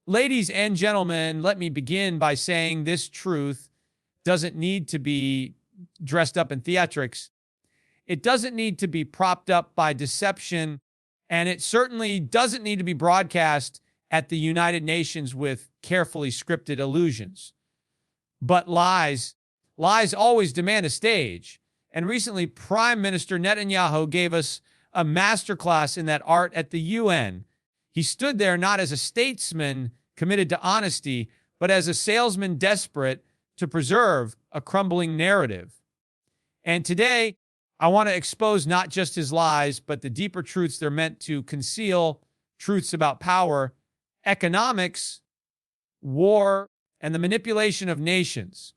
Ladies and gentlemen, let me begin by saying this truth doesn't need to be dressed up in theatrics. It doesn't need to be propped up by deception, and it certainly doesn't need to be broadcast at the United Nations with carefully scripted illusions. But lies always demand a stage. And recently, Prime Minister Netanyahu gave us a masterclass in that art at the UN. He stood there not as a statesman committed to honesty, but as a salesman desperate to preserve a crumbling narrative. And today, I want to expose not just his lies, but the deeper truths they're meant to conceal, truths about power, economics, war, and the manipulation of nations.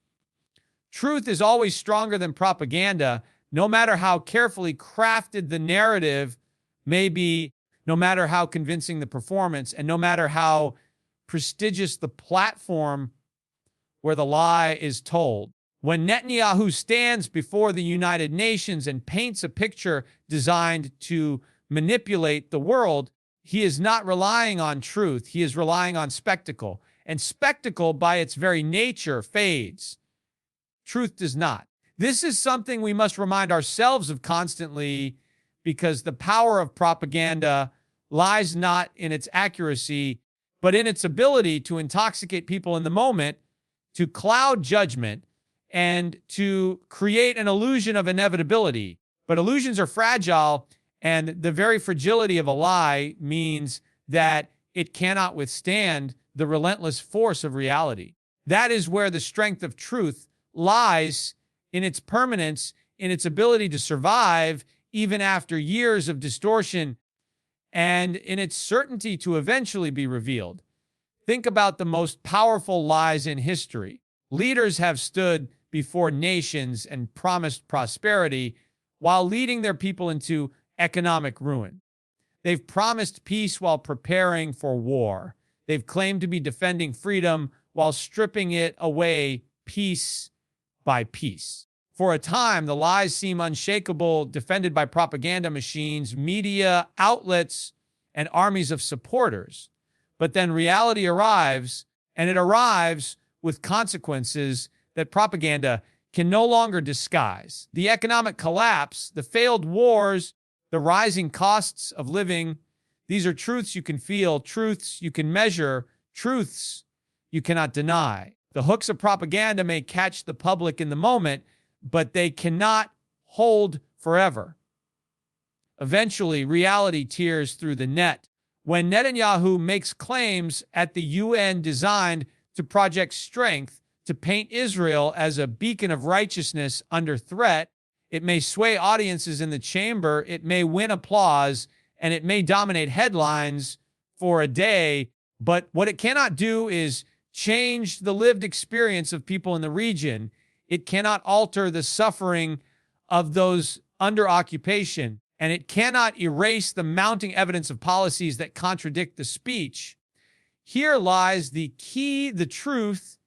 Truth is always stronger than propaganda, no matter how carefully crafted the narrative may be, no matter how convincing the performance, and no matter how prestigious the platform where the lie is told. When Netanyahu stands before the United Nations and paints a picture designed to manipulate the world, he is not relying on truth. He is relying on spectacle. And spectacle, by its very nature, fades. Truth does not. This is something we must remind ourselves of constantly, because the power of propaganda lies not in its accuracy, but in its ability to intoxicate people in the moment, to cloud judgment, and to create an illusion of inevitability. But illusions are fragile, and the very fragility of a lie means that it cannot withstand the relentless force of reality. That is where the strength of truth lies, in its permanence, in its ability to survive even after years of distortion, and in its certainty to eventually be revealed. Think about the most powerful lies in history. Leaders have stood before nations and promised prosperity while leading their people into economic ruin. They've promised peace while preparing for war. They've claimed to be defending freedom while stripping it away piece by piece. For a time, the lies seem unshakable, defended by propaganda machines, media outlets, and armies of supporters. But then reality arrives, and it arrives with consequences that propaganda can no longer disguise. The economic collapse, the failed wars, the rising costs of living, these are truths you can feel, truths you can measure, truths you cannot deny. The hooks of propaganda may catch the public in the moment, but they cannot hold forever. Eventually, reality tears through the net. When Netanyahu makes claims at the UN designed to project strength, to paint Israel as a beacon of righteousness under threat, it may sway audiences in the chamber, it may win applause, and it may dominate headlines for a day, but what it cannot do is change the lived experience of people in the region. It cannot alter the suffering of those under occupation, and it cannot erase the mounting evidence of policies that contradict the speech. Here lies the key. The truth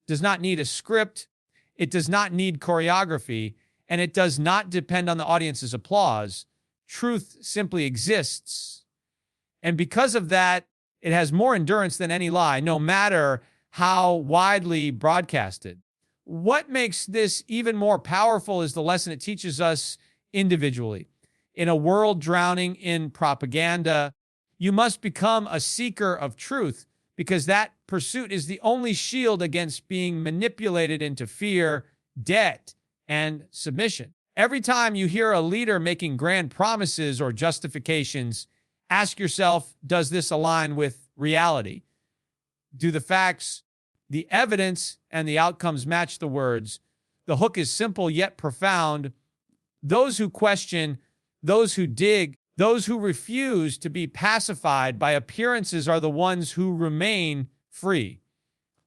does not need a script, it does not need choreography, and it does not depend on the audience's applause. Truth simply exists. And because of that, it has more endurance than any lie, no matter how widely broadcasted. What makes this even more powerful is the lesson it teaches us individually. In a world drowning in propaganda, you must become a seeker of truth, because that pursuit is the only shield against being manipulated into fear, debt, and submission. Every time you hear a leader making grand promises or justifications, ask yourself, does this align with reality? Do the facts, the evidence, and the outcomes match the words? The hook is simple yet profound. Those who question, those who dig, those who refuse to be pacified by appearances are the ones who remain free.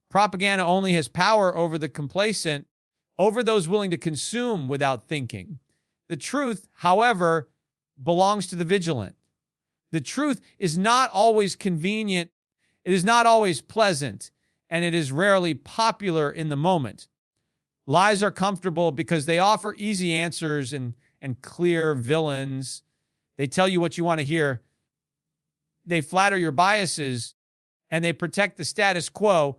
Propaganda only has power over the complacent, over those willing to consume without thinking. The truth, however, belongs to the vigilant. The truth is not always convenient, it is not always pleasant, and it is rarely popular in the moment. Lies are comfortable because they offer easy answers and clear villains. They tell you what you want to hear. They flatter your biases, and they protect the status quo,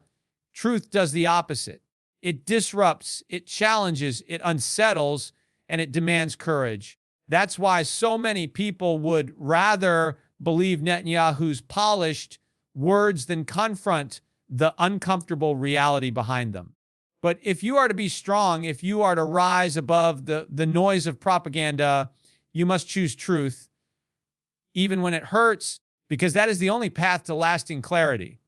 truth does the opposite. It disrupts, it challenges, it unsettles, and it demands courage. That's why so many people would rather believe Netanyahu's polished words than confront the uncomfortable reality behind them. But if you are to be strong, if you are to rise above the noise of propaganda, you must choose truth, even when it hurts, because that is the only path to lasting clarity.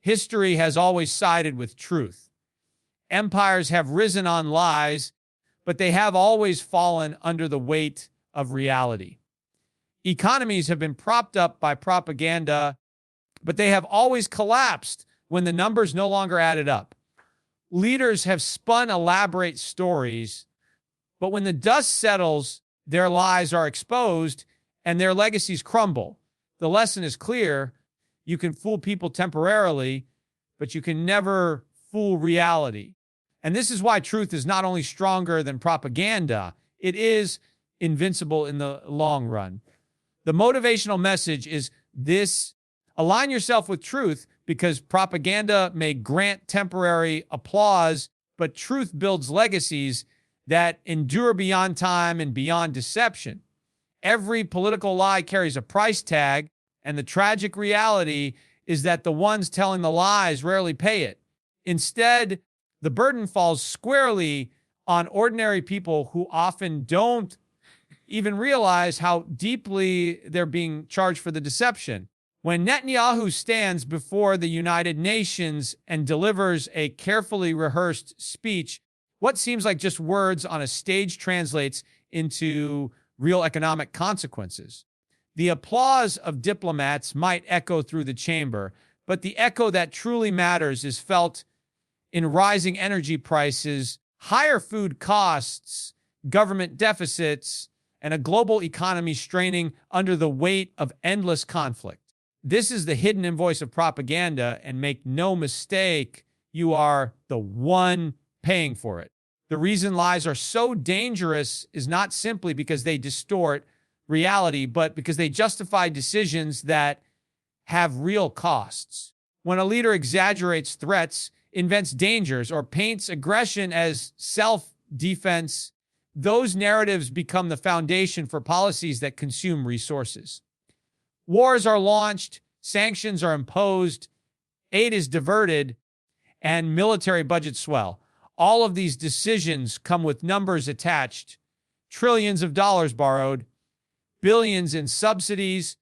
History has always sided with truth. Empires have risen on lies, but they have always fallen under the weight of reality. Economies have been propped up by propaganda, but they have always collapsed when the numbers no longer added up. Leaders have spun elaborate stories, but when the dust settles, their lies are exposed and their legacies crumble. The lesson is clear. You can fool people temporarily, but you can never fool reality. And this is why truth is not only stronger than propaganda, it is invincible in the long run. The motivational message is this: align yourself with truth, because propaganda may grant temporary applause, but truth builds legacies that endure beyond time and beyond deception. Every political lie carries a price tag, and the tragic reality is that the ones telling the lies rarely pay it. Instead, the burden falls squarely on ordinary people who often don't even realize how deeply they're being charged for the deception. When Netanyahu stands before the United Nations and delivers a carefully rehearsed speech, what seems like just words on a stage translates into real economic consequences. The applause of diplomats might echo through the chamber, but the echo that truly matters is felt in rising energy prices, higher food costs, government deficits, and a global economy straining under the weight of endless conflict. This is the hidden invoice of propaganda, and make no mistake, you are the one paying for it. The reason lies are so dangerous is not simply because they distort reality, but because they justify decisions that have real costs. When a leader exaggerates threats, invents dangers, or paints aggression as self-defense, those narratives become the foundation for policies that consume resources. Wars are launched, sanctions are imposed, aid is diverted, and military budgets swell. All of these decisions come with numbers attached: trillions of dollars borrowed, billions in subsidies,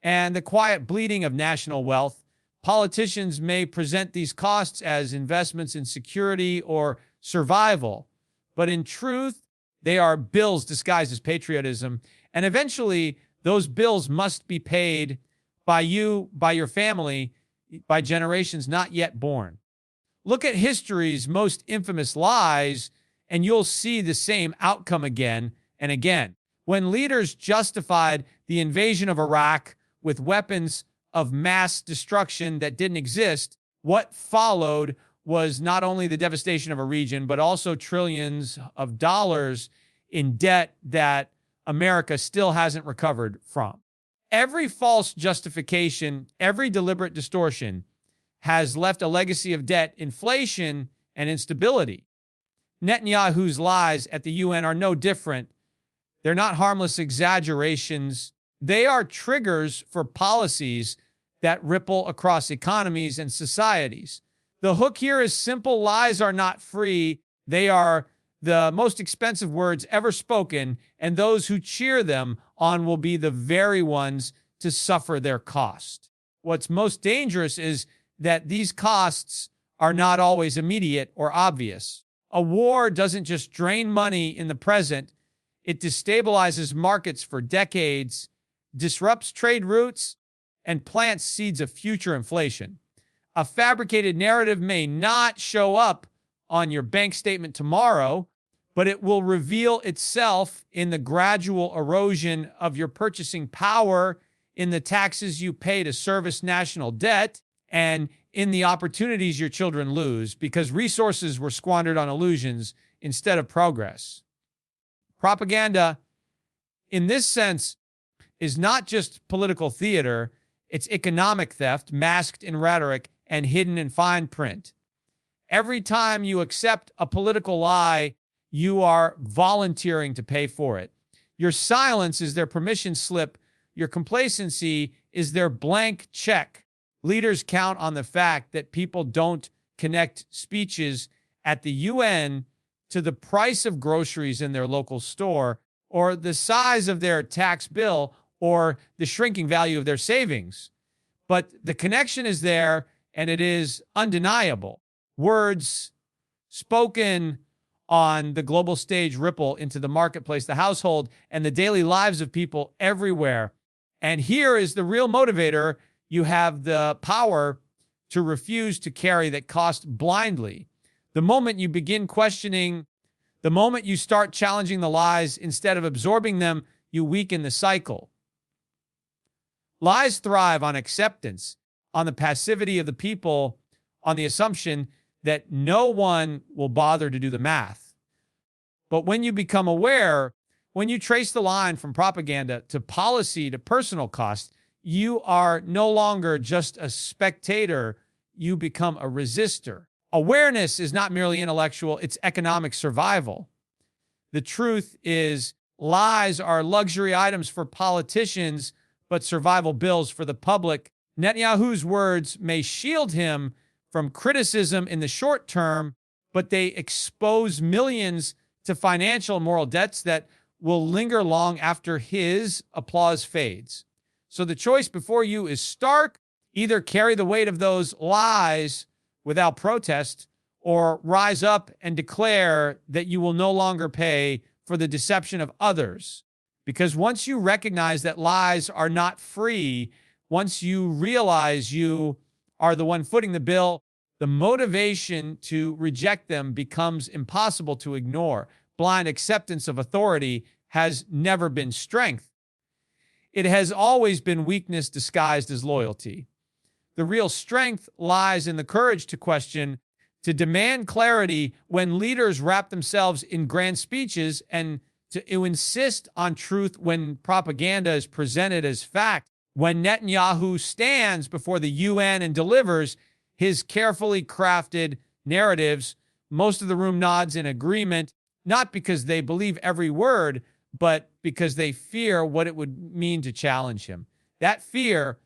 and the quiet bleeding of national wealth. Politicians may present these costs as investments in security or survival, but in truth, they are bills disguised as patriotism, and eventually those bills must be paid by you, by your family, by generations not yet born. Look at history's most infamous lies, and you'll see the same outcome again and again. When leaders justified the invasion of Iraq with weapons of mass destruction that didn't exist, what followed was not only the devastation of a region, but also trillions of dollars in debt that America still hasn't recovered from. Every false justification, every deliberate distortion has left a legacy of debt, inflation, and instability. Netanyahu's lies at the UN are no different. They're not harmless exaggerations. They are triggers for policies that ripple across economies and societies. The hook here is simple: lies are not free. They are the most expensive words ever spoken, and those who cheer them on will be the very ones to suffer their cost. What's most dangerous is that these costs are not always immediate or obvious. A war doesn't just drain money in the present, it destabilizes markets for decades, disrupts trade routes, and plants seeds of future inflation. A fabricated narrative may not show up on your bank statement tomorrow, but it will reveal itself in the gradual erosion of your purchasing power, in the taxes you pay to service national debt, and in the opportunities your children lose because resources were squandered on illusions instead of progress. Propaganda, in this sense, is not just political theater, It's economic theft, masked in rhetoric and hidden in fine print. Every time you accept a political lie, you are volunteering to pay for it. Your silence is their permission slip. Your complacency is their blank check. Leaders count on the fact that people don't connect speeches at the UN to the price of groceries in their local store, or the size of their tax bill, or the shrinking value of their savings. But the connection is there, and it is undeniable. Words spoken on the global stage ripple into the marketplace, the household, and the daily lives of people everywhere. And here is the real motivator. You have the power to refuse to carry that cost blindly. The moment you begin questioning, the moment you start challenging the lies instead of absorbing them, you weaken the cycle. Lies thrive on acceptance, on the passivity of the people, on the assumption that no one will bother to do the math. But when you become aware, when you trace the line from propaganda to policy to personal cost, you are no longer just a spectator, you become a resistor. Awareness is not merely intellectual, it's economic survival. The truth is, lies are luxury items for politicians, but survival bills for the public. Netanyahu's words may shield him from criticism in the short term, but they expose millions to financial and moral debts that will linger long after his applause fades. So the choice before you is stark. Either carry the weight of those lies without protest, or rise up and declare that you will no longer pay for the deception of others. Because once you recognize that lies are not free, once you realize you are the one footing the bill, the motivation to reject them becomes impossible to ignore. Blind acceptance of authority has never been strength. It has always been weakness disguised as loyalty. The real strength lies in the courage to question, to demand clarity when leaders wrap themselves in grand speeches, and to insist on truth when propaganda is presented as fact. When Netanyahu stands before the UN and delivers his carefully crafted narratives, most of the room nods in agreement, not because they believe every word, but because they fear what it would mean to challenge him. That fear,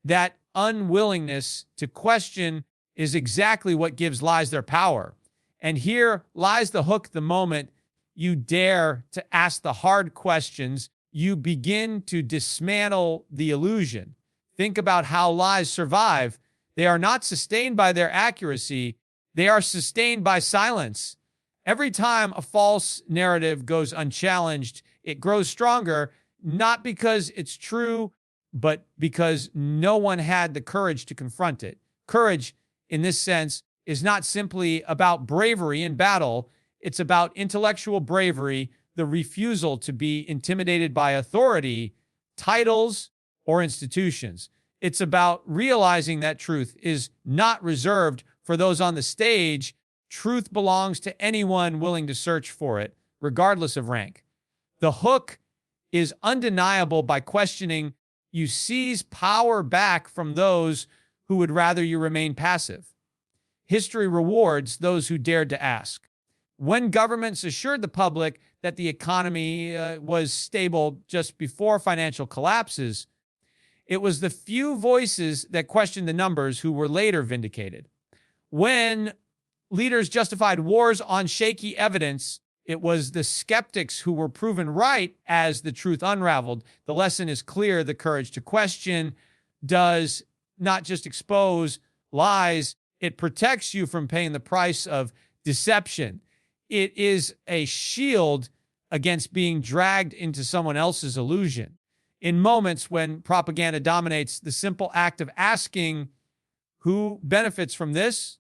that unwillingness to question, is exactly what gives lies their power. And here lies the hook. The moment you dare to ask the hard questions, you begin to dismantle the illusion. Think about how lies survive. They are not sustained by their accuracy. They are sustained by silence. Every time a false narrative goes unchallenged, it grows stronger, not because it's true, but because no one had the courage to confront it. Courage, in this sense, is not simply about bravery in battle. It's about intellectual bravery, the refusal to be intimidated by authority, titles, or institutions. It's about realizing that truth is not reserved for those on the stage. Truth belongs to anyone willing to search for it, regardless of rank. The hook is undeniable. By questioning, you seize power back from those who would rather you remain passive. History rewards those who dared to ask. When governments assured the public that the economy was stable just before financial collapses, it was the few voices that questioned the numbers who were later vindicated. When leaders justified wars on shaky evidence, it was the skeptics who were proven right as the truth unraveled. The lesson is clear. The courage to question does not just expose lies, it protects you from paying the price of deception. It is a shield against being dragged into someone else's illusion. In moments when propaganda dominates, the simple act of asking who benefits from this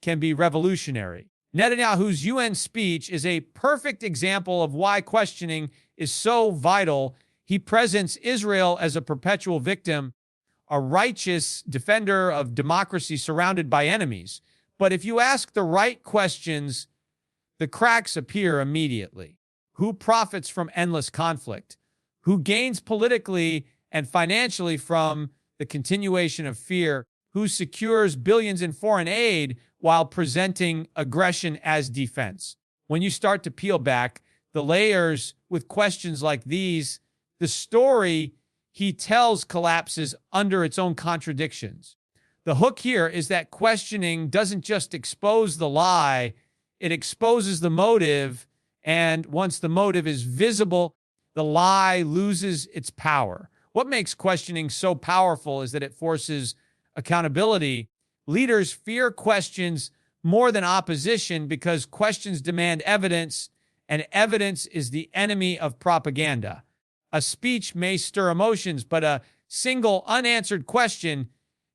can be revolutionary. Netanyahu's UN speech is a perfect example of why questioning is so vital. He presents Israel as a perpetual victim, a righteous defender of democracy surrounded by enemies. But if you ask the right questions, the cracks appear immediately. Who profits from endless conflict? Who gains politically and financially from the continuation of fear, who secures billions in foreign aid while presenting aggression as defense. When you start to peel back the layers with questions like these, the story he tells collapses under its own contradictions. The hook here is that questioning doesn't just expose the lie, it exposes the motive, and once the motive is visible, the lie loses its power. What makes questioning so powerful is that it forces accountability. Leaders fear questions more than opposition because questions demand evidence, and evidence is the enemy of propaganda. A speech may stir emotions, but a single unanswered question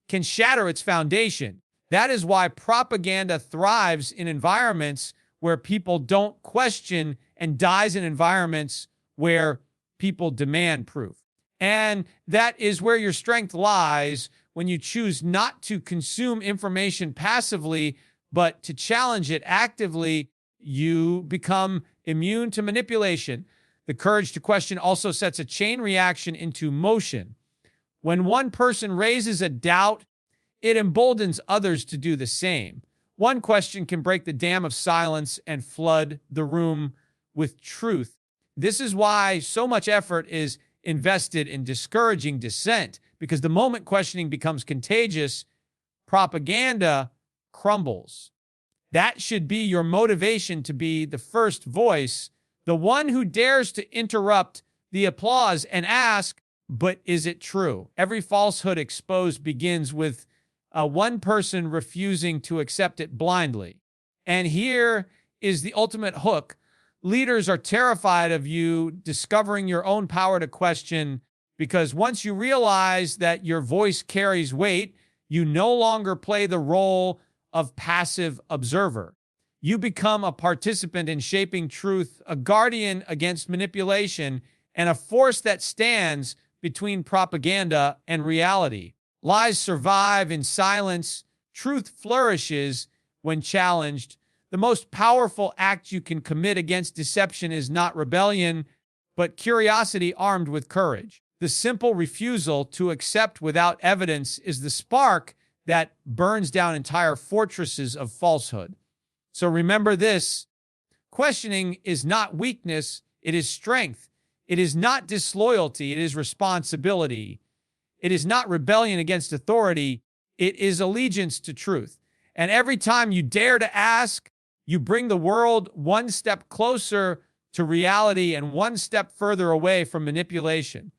can shatter its foundation. That is why propaganda thrives in environments where people don't question and dies in environments where people demand proof. And that is where your strength lies when you choose not to consume information passively, but to challenge it actively. You become immune to manipulation. The courage to question also sets a chain reaction into motion. When one person raises a doubt, it emboldens others to do the same. One question can break the dam of silence and flood the room with truth. This is why so much effort is invested in discouraging dissent, because the moment questioning becomes contagious, propaganda crumbles. That should be your motivation to be the first voice, the one who dares to interrupt the applause and ask, but is it true? Every falsehood exposed begins with one person refusing to accept it blindly. And here is the ultimate hook. Leaders are terrified of you discovering your own power to question, because once you realize that your voice carries weight, you no longer play the role of passive observer. You become a participant in shaping truth, a guardian against manipulation, and a force that stands between propaganda and reality. Lies survive in silence. Truth flourishes when challenged. The most powerful act you can commit against deception is not rebellion, but curiosity armed with courage. The simple refusal to accept without evidence is the spark that burns down entire fortresses of falsehood. So remember this: questioning is not weakness, it is strength. It is not disloyalty, it is responsibility. It is not rebellion against authority, it is allegiance to truth. And every time you dare to ask, you bring the world one step closer to reality and one step further away from manipulation.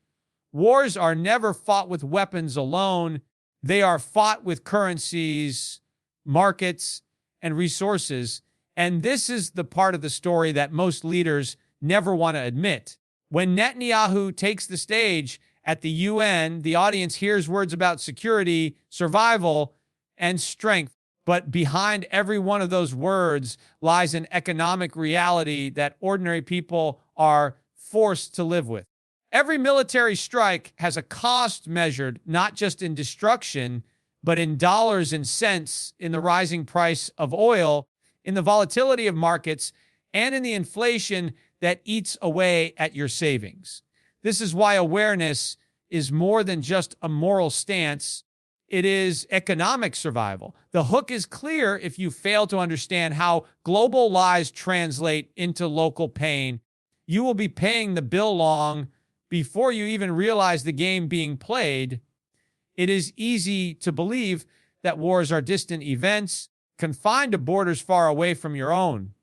Wars are never fought with weapons alone. They are fought with currencies, markets, and resources. And this is the part of the story that most leaders never want to admit. When Netanyahu takes the stage at the UN, the audience hears words about security, survival, and strength. But behind every one of those words lies an economic reality that ordinary people are forced to live with. Every military strike has a cost measured not just in destruction, but in dollars and cents, in the rising price of oil, in the volatility of markets, and in the inflation that eats away at your savings. This is why awareness is more than just a moral stance. It is economic survival. The hook is clear if you fail to understand how global lies translate into local pain. You will be paying the bill long before you even realize the game being played. It is easy to believe that wars are distant events, confined to borders far away from your own.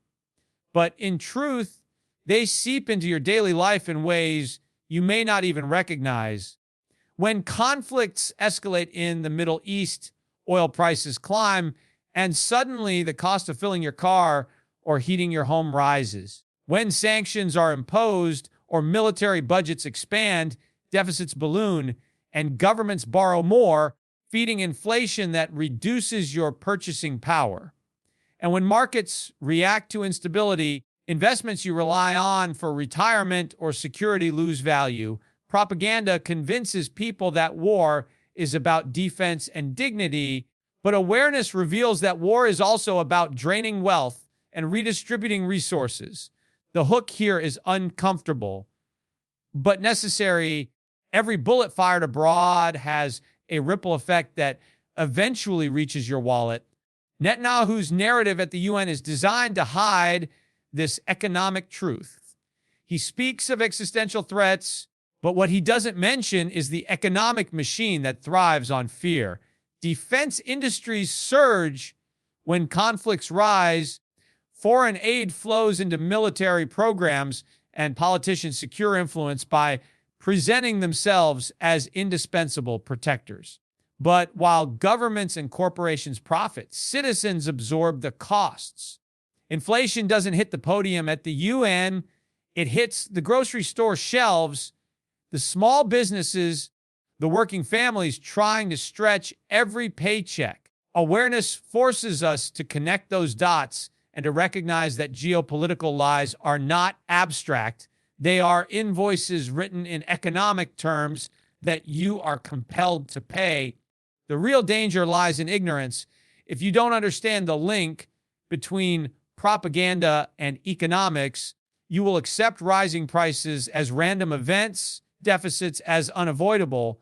But in truth, they seep into your daily life in ways you may not even recognize. When conflicts escalate in the Middle East, oil prices climb, and suddenly the cost of filling your car or heating your home rises. When sanctions are imposed or military budgets expand, deficits balloon, and governments borrow more, feeding inflation that reduces your purchasing power. And when markets react to instability, investments you rely on for retirement or security lose value. Propaganda convinces people that war is about defense and dignity, but awareness reveals that war is also about draining wealth and redistributing resources. The hook here is uncomfortable, but necessary. Every bullet fired abroad has a ripple effect that eventually reaches your wallet. Netanyahu's narrative at the UN is designed to hide this economic truth. He speaks of existential threats, but what he doesn't mention is the economic machine that thrives on fear. Defense industries surge when conflicts rise, foreign aid flows into military programs, and politicians secure influence by presenting themselves as indispensable protectors. But while governments and corporations profit, citizens absorb the costs. Inflation doesn't hit the podium at the UN, it hits the grocery store shelves, the small businesses, the working families trying to stretch every paycheck. Awareness forces us to connect those dots and to recognize that geopolitical lies are not abstract. They are invoices written in economic terms that you are compelled to pay. The real danger lies in ignorance. If you don't understand the link between propaganda and economics, you will accept rising prices as random events, deficits as unavoidable,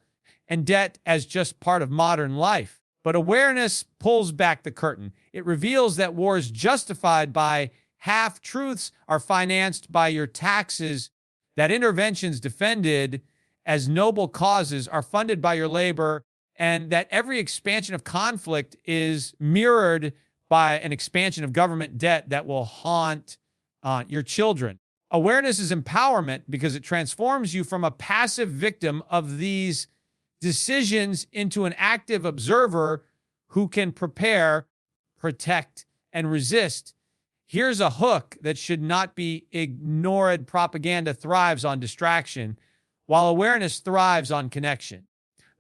and debt as just part of modern life. But awareness pulls back the curtain. It reveals that wars justified by half-truths are financed by your taxes, that interventions defended as noble causes are funded by your labor, and that every expansion of conflict is mirrored by an expansion of government debt that will haunt your children. Awareness is empowerment because it transforms you from a passive victim of these decisions into an active observer who can prepare, protect, and resist. Here's a hook that should not be ignored. Propaganda thrives on distraction, while awareness thrives on connection.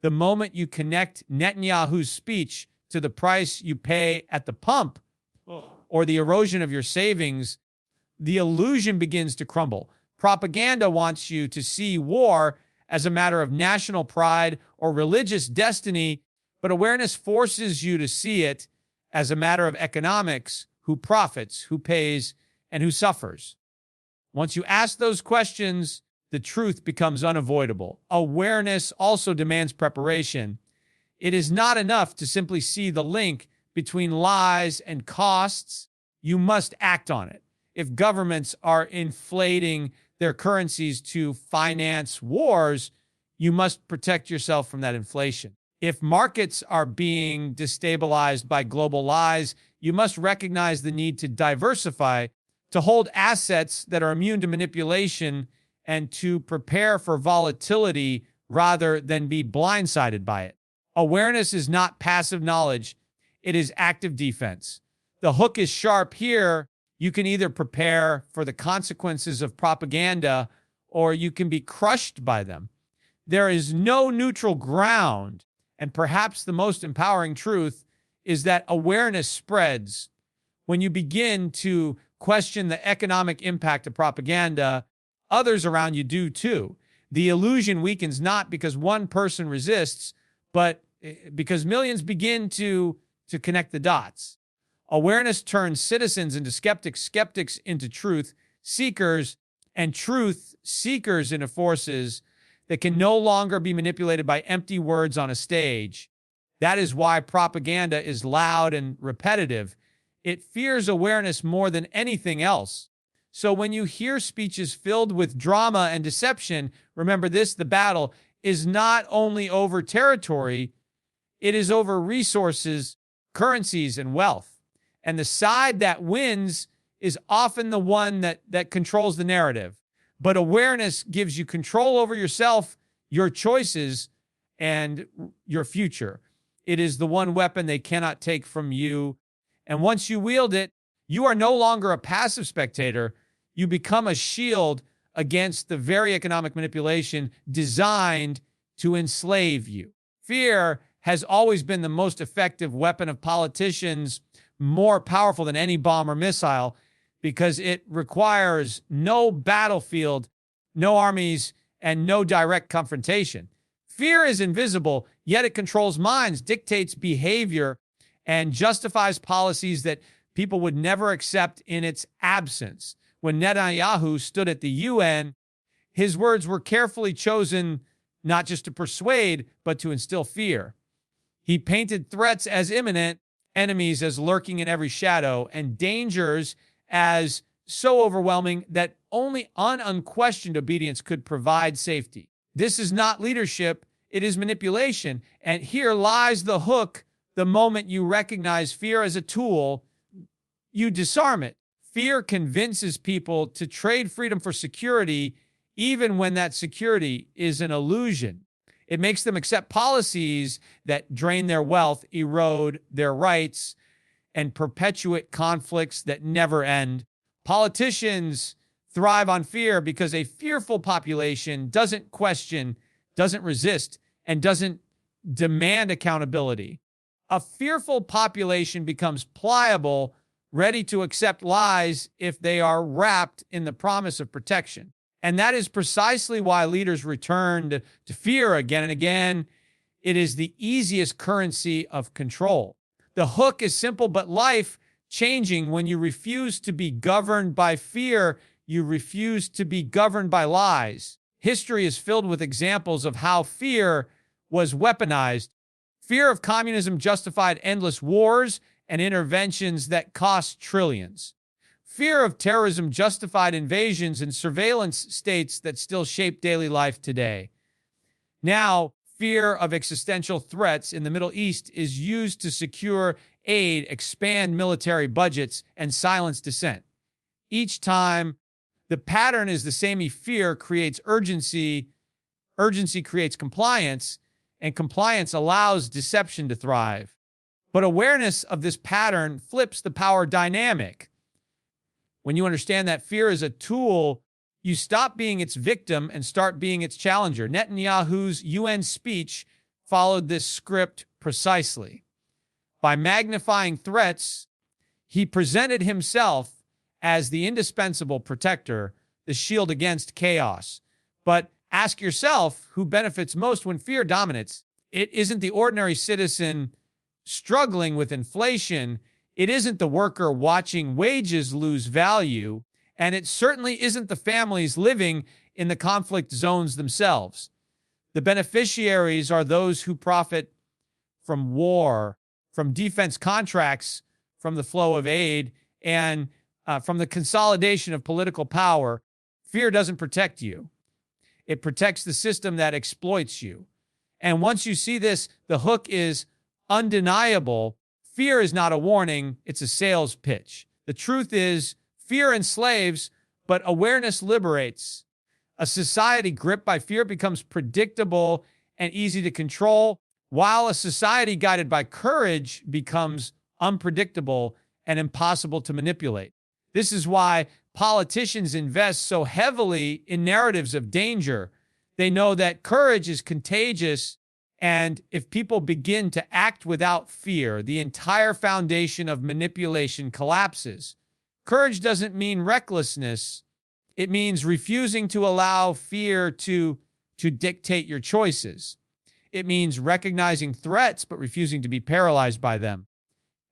The moment you connect Netanyahu's speech to the price you pay at the pump or the erosion of your savings, the illusion begins to crumble. Propaganda wants you to see war as a matter of national pride or religious destiny, but awareness forces you to see it as a matter of economics, who profits, who pays, and who suffers. Once you ask those questions, the truth becomes unavoidable. Awareness also demands preparation. It is not enough to simply see the link between lies and costs. You must act on it. If governments are inflating their currencies to finance wars, you must protect yourself from that inflation. If markets are being destabilized by global lies, you must recognize the need to diversify, to hold assets that are immune to manipulation, and to prepare for volatility rather than be blindsided by it. Awareness is not passive knowledge. It is active defense. The hook is sharp here. You can either prepare for the consequences of propaganda or you can be crushed by them. There is no neutral ground, and perhaps the most empowering truth is that awareness spreads. When you begin to question the economic impact of propaganda, others around you do too. The illusion weakens not because one person resists, but because millions begin to connect the dots. Awareness turns citizens into skeptics, skeptics into truth seekers, and truth seekers into forces that can no longer be manipulated by empty words on a stage. That is why propaganda is loud and repetitive. It fears awareness more than anything else. So when you hear speeches filled with drama and deception, remember this: the battle is not only over territory, it is over resources, currencies, and wealth. And the side that wins is often the one that controls the narrative. But awareness gives you control over yourself, your choices, and your future. It is the one weapon they cannot take from you. And once you wield it, you are no longer a passive spectator. You become a shield against the very economic manipulation designed to enslave you. Fear has always been the most effective weapon of politicians, more powerful than any bomb or missile, because it requires no battlefield, no armies, and no direct confrontation. Fear is invisible, yet it controls minds, dictates behavior, and justifies policies that people would never accept in its absence. When Netanyahu stood at the UN, his words were carefully chosen not just to persuade, but to instill fear. He painted threats as imminent, enemies as lurking in every shadow, and dangers as so overwhelming that only unquestioned obedience could provide safety. This is not leadership, it is manipulation. And here lies the hook. The moment you recognize fear as a tool, you disarm it. Fear convinces people to trade freedom for security, even when that security is an illusion. It makes them accept policies that drain their wealth, erode their rights, and perpetuate conflicts that never end. Politicians thrive on fear because a fearful population doesn't question, doesn't resist, and doesn't demand accountability. A fearful population becomes pliable, ready to accept lies if they are wrapped in the promise of protection. And that is precisely why leaders return to fear again and again. It is the easiest currency of control. The hook is simple, but life-changing. When you refuse to be governed by fear, you refuse to be governed by lies. History is filled with examples of how fear was weaponized. Fear of communism justified endless wars and interventions that cost trillions. Fear of terrorism justified invasions and surveillance states that still shape daily life today. Now, fear of existential threats in the Middle East is used to secure aid, expand military budgets, and silence dissent. Each time, the pattern is the same. Fear creates urgency, urgency creates compliance, and compliance allows deception to thrive. But awareness of this pattern flips the power dynamic. When you understand that fear is a tool, you stop being its victim and start being its challenger. Netanyahu's UN speech followed this script precisely. By magnifying threats, he presented himself as the indispensable protector, the shield against chaos. But ask yourself who benefits most when fear dominates. It isn't the ordinary citizen struggling with inflation. It isn't the worker watching wages lose value, and it certainly isn't the families living in the conflict zones themselves. The beneficiaries are those who profit from war, from defense contracts, from the flow of aid, and from the consolidation of political power. Fear doesn't protect you. It protects the system that exploits you. And once you see this, the hook is undeniable. Fear is not a warning, it's a sales pitch. The truth is, fear enslaves, but awareness liberates. A society gripped by fear becomes predictable and easy to control, while a society guided by courage becomes unpredictable and impossible to manipulate. This is why politicians invest so heavily in narratives of danger. They know that courage is contagious. And if people begin to act without fear, the entire foundation of manipulation collapses. Courage doesn't mean recklessness. It means refusing to allow fear to dictate your choices. It means recognizing threats, but refusing to be paralyzed by them.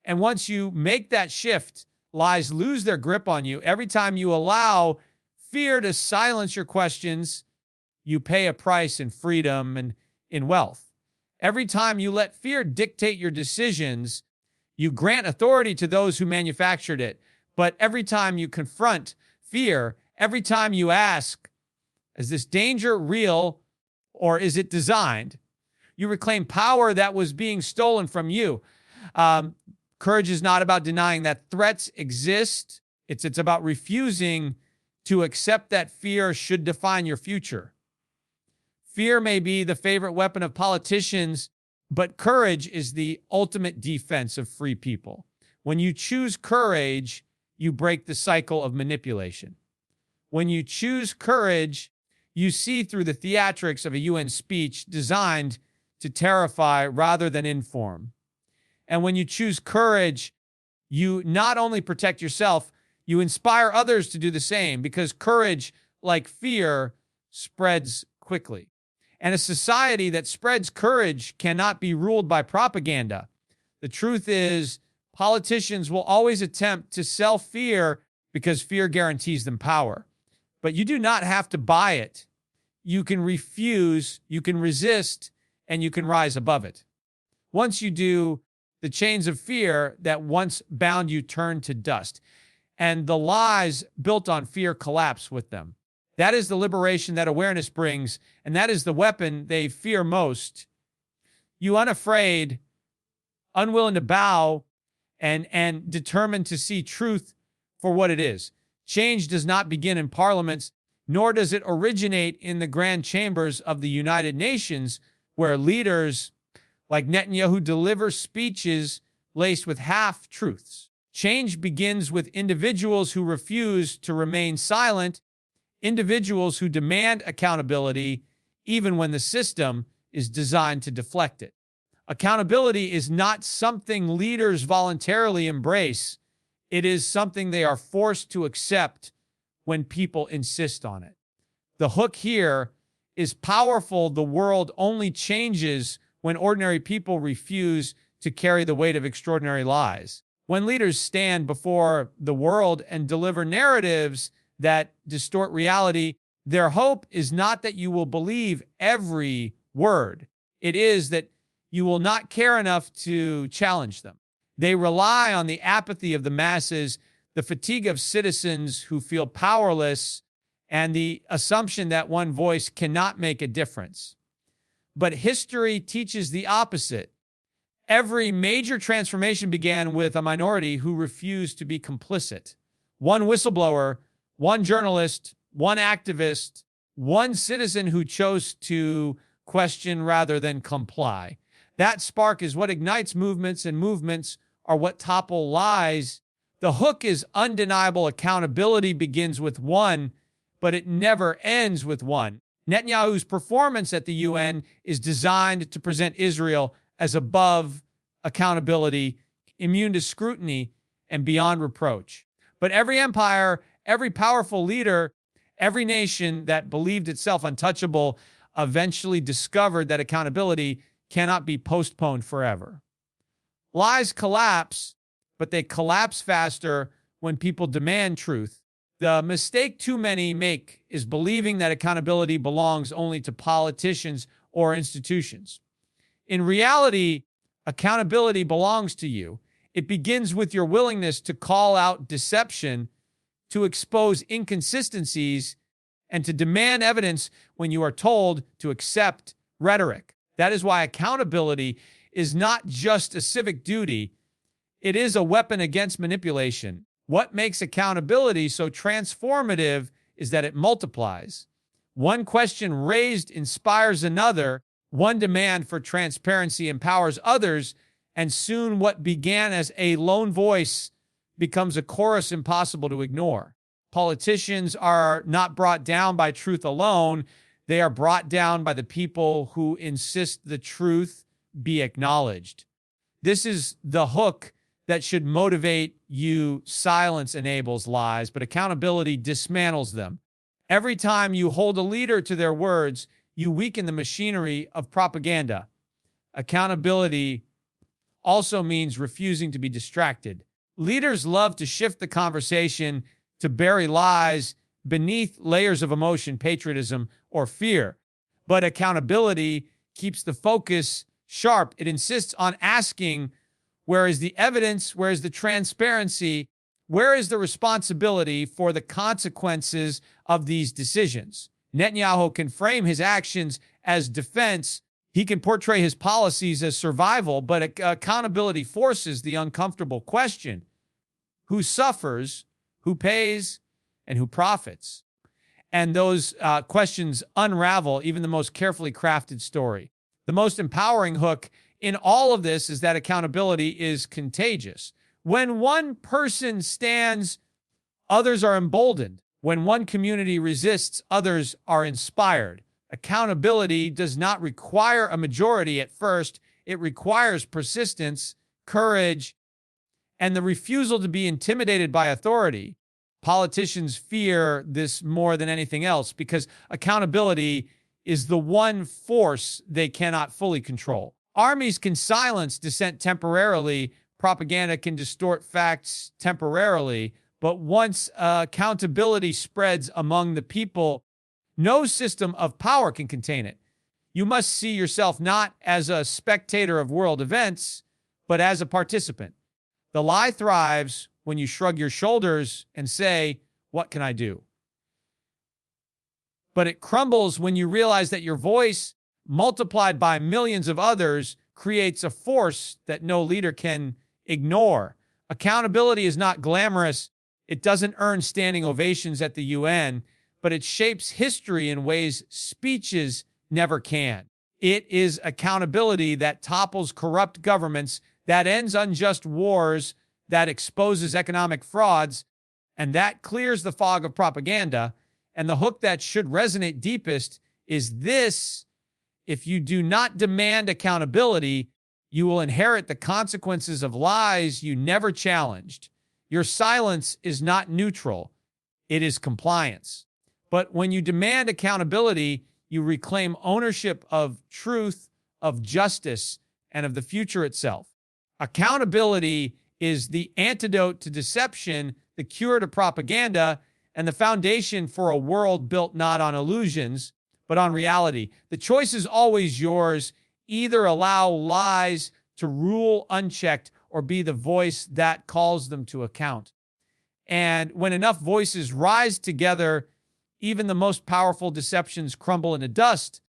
And once you make that shift, lies lose their grip on you. Every time you allow fear to silence your questions, you pay a price in freedom and in wealth. Every time you let fear dictate your decisions, you grant authority to those who manufactured it. But every time you confront fear, every time you ask, is this danger real or is it designed? You reclaim power that was being stolen from you. Courage is not about denying that threats exist. It's about refusing to accept that fear should define your future. Fear may be the favorite weapon of politicians, but courage is the ultimate defense of free people. When you choose courage, you break the cycle of manipulation. When you choose courage, you see through the theatrics of a UN speech designed to terrify rather than inform. And when you choose courage, you not only protect yourself, you inspire others to do the same, because courage, like fear, spreads quickly. And a society that spreads courage cannot be ruled by propaganda. The truth is, politicians will always attempt to sell fear because fear guarantees them power. But you do not have to buy it. you can refuse, you can resist, and you can rise above it. Once you do, the chains of fear that once bound you turn to dust, and the lies built on fear collapse with them. That is the liberation that awareness brings, and that is the weapon they fear most. You unafraid, unwilling to bow, and determined to see truth for what it is. Change does not begin in parliaments, nor does it originate in the grand chambers of the United Nations, where leaders like Netanyahu deliver speeches laced with half-truths. Change begins with individuals who refuse to remain silent, individuals who demand accountability, even when the system is designed to deflect it. Accountability is not something leaders voluntarily embrace. It is something they are forced to accept when people insist on it. The hook here is powerful. The world only changes when ordinary people refuse to carry the weight of extraordinary lies. When leaders stand before the world and deliver narratives that distort reality, their hope is not that you will believe every word. It is that you will not care enough to challenge them. They rely on the apathy of the masses, the fatigue of citizens who feel powerless, and the assumption that one voice cannot make a difference. But history teaches the opposite. Every major transformation began with a minority who refused to be complicit. One whistleblower, one journalist, one activist, one citizen who chose to question rather than comply. That spark is what ignites movements, and movements are what topple lies. The hook is undeniable. Accountability begins with one, but it never ends with one. Netanyahu's performance at the UN is designed to present Israel as above accountability, immune to scrutiny, and beyond reproach. But every empire, every powerful leader, every nation that believed itself untouchable eventually discovered that accountability cannot be postponed forever. Lies collapse, but they collapse faster when people demand truth. The mistake too many make is believing that accountability belongs only to politicians or institutions. In reality, accountability belongs to you. It begins with your willingness to call out deception, to expose inconsistencies, and to demand evidence when you are told to accept rhetoric. That is why accountability is not just a civic duty. It is a weapon against manipulation. What makes accountability so transformative is that it multiplies. One question raised inspires another. One demand for transparency empowers others. And soon what began as a lone voice becomes a chorus impossible to ignore. Politicians are not brought down by truth alone. They are brought down by the people who insist the truth be acknowledged. This is the hook that should motivate you. Silence enables lies, but accountability dismantles them. Every time you hold a leader to their words, you weaken the machinery of propaganda. Accountability also means refusing to be distracted. Leaders love to shift the conversation, to bury lies beneath layers of emotion, patriotism, or fear. But accountability keeps the focus sharp. It insists on asking, where is the evidence? Where is the transparency? Where is the responsibility for the consequences of these decisions? Netanyahu can frame his actions as defense. He can portray his policies as survival, but accountability forces the uncomfortable question: who suffers, who pays, and who profits? And those questions unravel even the most carefully crafted story. The most empowering hook in all of this is that accountability is contagious. When one person stands, others are emboldened. When one community resists, others are inspired. Accountability does not require a majority at first. It requires persistence, courage, and the refusal to be intimidated by authority. Politicians fear this more than anything else because accountability is the one force they cannot fully control. Armies can silence dissent temporarily. Propaganda can distort facts temporarily. But once accountability spreads among the people, No system of power can contain it. You must see yourself not as a spectator of world events, but as a participant. The lie thrives when you shrug your shoulders and say, "What can I do?" But it crumbles when you realize that your voice, multiplied by millions of others, creates a force that no leader can ignore. Accountability is not glamorous. It doesn't earn standing ovations at the UN, but it shapes history in ways speeches never can. It is accountability that topples corrupt governments, that ends unjust wars, that exposes economic frauds, and that clears the fog of propaganda. And the hook that should resonate deepest is this: if you do not demand accountability, you will inherit the consequences of lies you never challenged. Your silence is not neutral, it is compliance. But when you demand accountability, you reclaim ownership of truth, of justice, and of the future itself. Accountability is the antidote to deception, the cure to propaganda, and the foundation for a world built not on illusions, but on reality. The choice is always yours. Either allow lies to rule unchecked or be the voice that calls them to account. And when enough voices rise together, even the most powerful deceptions crumble into dust.